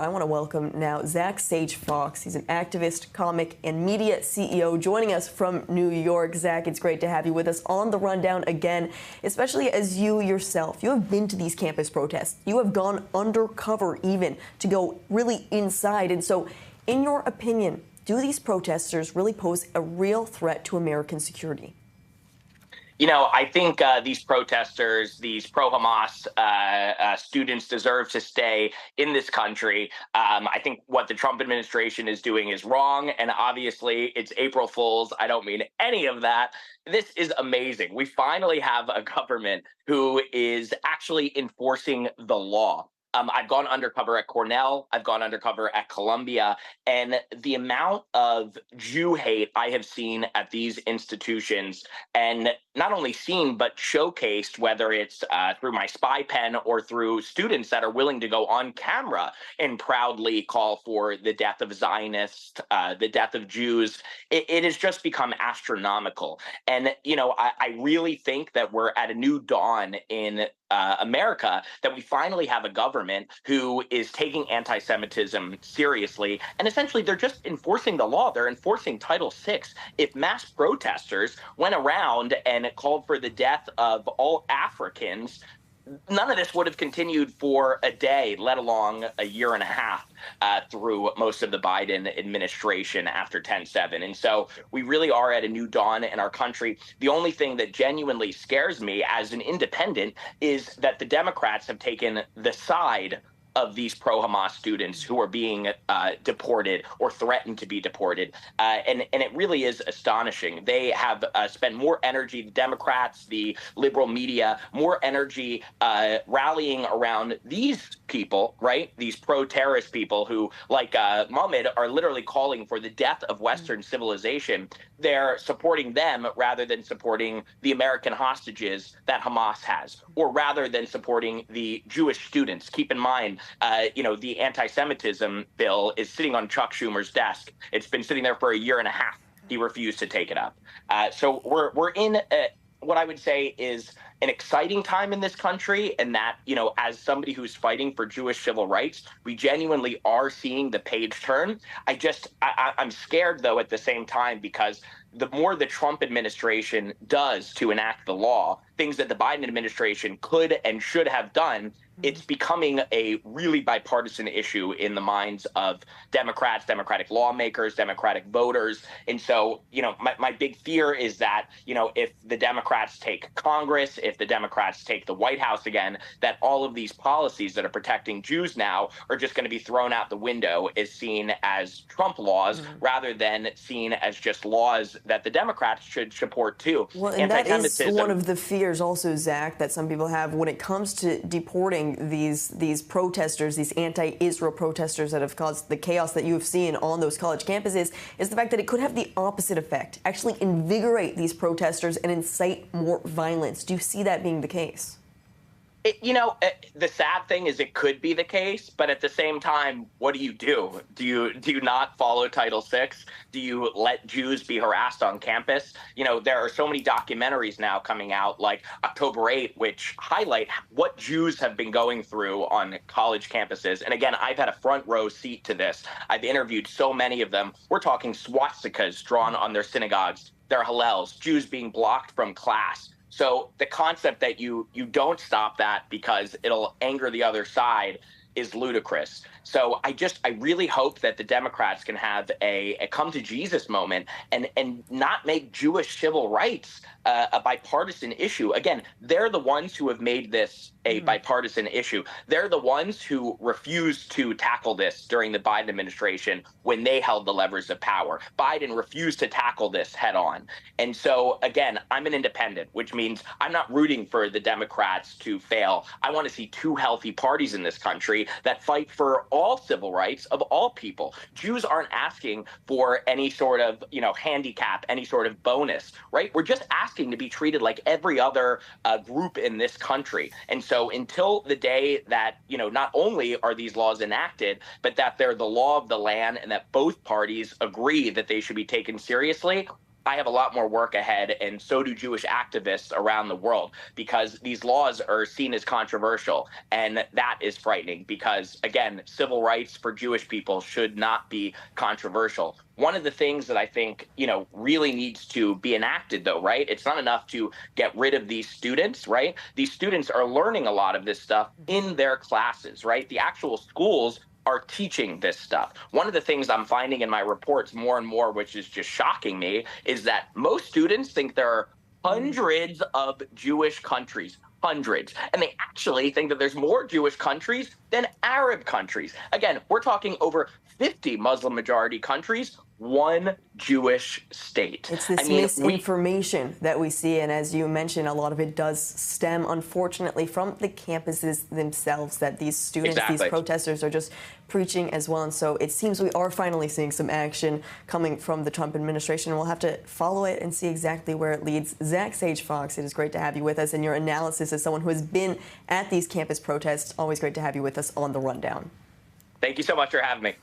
I want to welcome now Zach Sage Fox. He's an activist, comic, and media CEO joining us from New York. Zach, it's great to have you with us on The Rundown again, especially as you yourself, you have been to these campus protests. You have gone undercover even to go really inside. And so, in your opinion, do these protesters really pose a real threat to American security? You know, I think these protesters, these pro-Hamas students deserve to stay in this country. I think what the Trump administration is doing is wrong. And obviously, it's April Fool's. I don't mean any of that. This is amazing. We finally have a government who is actually enforcing the law. I've gone undercover at Cornell. I've gone undercover at Columbia. And the amount of Jew hate I have seen at these institutions, and not only seen, but showcased, whether it's through my spy pen or through students that are willing to go on camera and proudly call for the death of Zionists, the death of Jews, it has just become astronomical. And, you know, I really think that we're at a new dawn in America, that we finally have a government who is taking anti-Semitism seriously. And essentially, they're just enforcing the law. They're enforcing Title VI. If mass protesters went around and called for the death of all Africans, none of this would have continued for a day, let alone a year and a half through most of the Biden administration after 10/7. And so we really are at a new dawn in our country. The only thing that genuinely scares me as an independent is that the Democrats have taken the side of these pro-Hamas students who are being deported or threatened to be deported. And it really is astonishing. They have spent more energy, the Democrats, the liberal media, more energy rallying around these people, right? These pro-terrorist people who, like Mohammed, are literally calling for the death of Western civilization. They're supporting them rather than supporting the American hostages that Hamas has, or rather than supporting the Jewish students. Keep in mind, you know, the anti-Semitism bill is sitting on Chuck Schumer's desk. It's been sitting there for a year and a half. He refused to take it up. So we're in what I would say is an exciting time in this country, and that, you know, as somebody who's fighting for Jewish civil rights, we genuinely are seeing the page turn. I'm scared, though, at the same time, because the more the Trump administration does to enact the law, things that the Biden administration could and should have done, it's becoming a really bipartisan issue in the minds of Democrats, Democratic lawmakers, Democratic voters. And so, you know, my big fear is that, you know, if the Democrats take Congress, if the Democrats take the White House again, that all of these policies that are protecting Jews now are just going to be thrown out the window, as seen as Trump laws, rather than seen as just laws that the Democrats should support too. Well, and that is one of the fears also, Zach, that some people have when it comes to deporting these protesters, these anti-Israel protesters that have caused the chaos that you have seen on those college campuses, is the fact that it could have the opposite effect, actually invigorate these protesters and incite more violence. Do you see that being the case? The sad thing is it could be the case, but at the same time, what do? Do you not follow Title VI? Do you let Jews be harassed on campus? You know, there are so many documentaries now coming out, like October 8, which highlight what Jews have been going through on college campuses. And again, I've had a front row seat to this. I've interviewed so many of them. We're talking swastikas drawn on their synagogues, their hallels, Jews being blocked from class. So the concept that you don't stop that because it'll anger the other side is ludicrous. So I really hope that the Democrats can have a come to Jesus moment and not make Jewish civil rights a bipartisan issue. Again, they're the ones who have made this a bipartisan issue. They're the ones who refused to tackle this during the Biden administration when they held the levers of power. Biden refused to tackle this head on. And so, again, I'm an independent, which means I'm not rooting for the Democrats to fail. I want to see two healthy parties in this country that fight for all civil rights of all people. Jews aren't asking for any sort of, you know, handicap, any sort of bonus, right? We're just asking to be treated like every other group in this country. And so until the day that, you know, not only are these laws enacted, but that they're the law of the land and that both parties agree that they should be taken seriously, I have a lot more work ahead, and so do Jewish activists around the world, because these laws are seen as controversial. And that is frightening because, again, civil rights for Jewish people should not be controversial. One of the things that I think, really needs to be enacted, though, right? It's not enough to get rid of these students, right? These students are learning a lot of this stuff in their classes, right? The actual schools are teaching this stuff. One of the things I'm finding in my reports more and more, which is just shocking me, is that most students think there are hundreds of Jewish countries, hundreds. And they actually think that there's more Jewish countries than Arab countries. Again, we're talking over 50 Muslim majority countries, one Jewish state. It's this misinformation that we see, and as you mentioned, a lot of it does stem, unfortunately, from the campuses themselves that these students, these protesters are just preaching as well. And so it seems we are finally seeing some action coming from the Trump administration. We'll have to follow it and see exactly where it leads. Zach Sage-Fox, it is great to have you with us, and your analysis as someone who has been at these campus protests. Always great to have you with us on The Rundown. Thank you so much for having me.